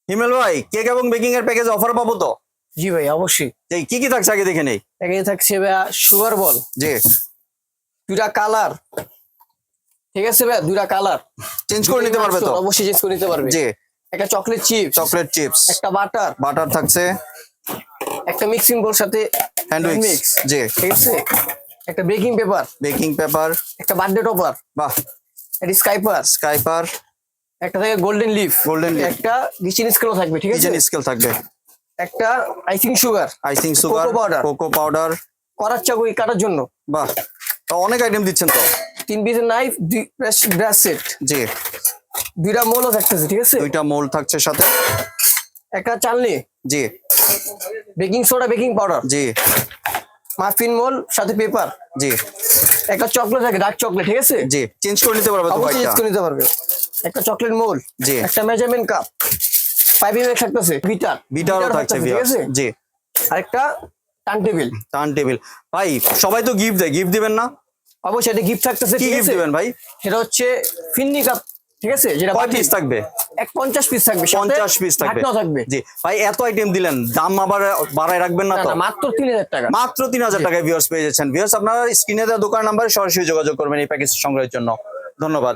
হিমেল ভাই কেক এবং বেকিং এর প্যাকেজ অফার পাবো তো? জি ভাই অবশ্যই। এই কি কি থাকছে আগে দেখে নেই। এখানে থাকছে ভাইয়া সুগার বল, জি দুইটা কালার, ঠিক আছে ভাইয়া, দুইটা কালার চেঞ্জ করে নিতে পারবে তো? অবশ্যই চেঞ্জ করে নিতে পারবে। জি একটা চকলেট চিপস, চকলেট চিপস, একটা বাটার, বাটার থাকছে, একটা মিক্সিং বোল সাথে হ্যান্ডউইচ, মিক্স, জি ঠিক আছে, একটা বেকিং পেপার, বেকিং পেপার, একটা বার্থডে টপার, বাহ, একটা স্কাইপার, স্কাইপার, একটা থাকে গোল্ডেন লিফ, Golden leaf, একটা কিচেন স্কেলও থাকবে, ঠিক আছে, কিচেন স্কেল থাকবে, একটা icing sugar, icing sugar, cocoa powder, cocoa powder, করার চাকুরি কাটার জন্য, বাহ, তো অনেক আইটেম দিচ্ছেন তো। 3 পিসের নাইফ, 2 ব্রাশ সেট, জি দুইটা মোলও থাকতেছে, ঠিক আছে, দুইটা মোল্ড থাকছে সাথে, একটা চালনি, জি বেকিং সোডা, বেকিং পাউডার, জি মাফিন মোল সাথে পেপার, জি একটা চকলেট থাকে, ডার্ক চকলেট, ঠিক আছে, জি চেঞ্জ করে নিতে পারবে তো অবশ্যই ভাইটা? চেঞ্জ করে নিতে পারবে। একটা চকলেট মোল, জি। একটা মেজারমেন্ট কাপ, পাইপিং ব্যাগ থাকতেছে, বিটার বিটারও থাকছে, ঠিক আছে, জি আরেকটা টার্ন টেবিল। Turn table. ভাই সবাই তো গিফট দেয়, গিফট দিবেন না? অবশ্যই এটা গিফট থাকতেছে, কি ঠিক গিফট আছে, দিবেন ভাই? সেটা হচ্ছে ফিন্নি কাপ, ঠিক আছে, যেটা কয় পিস থাকবে? 50 পিস থাকবে, সাথে 50 পিস থাকবে, ঢাকনাও থাকবে। জি ভাই এত আইটেম দিলেন, দাম আবার বাড়ায় রাখবেন না না তো? না, মাত্র 3000 টাকা। মাত্র 3000 টাকায় ভিউয়ার্স পেয়ে যাচ্ছেন। ভিউয়ার্স আপনারা স্ক্রিনে দেওয়া দোকান নাম্বারে সরাসরি যোগাযোগ করবেন এই প্যাকেজ সংগ্রহের জন্য। ধন্যবাদ।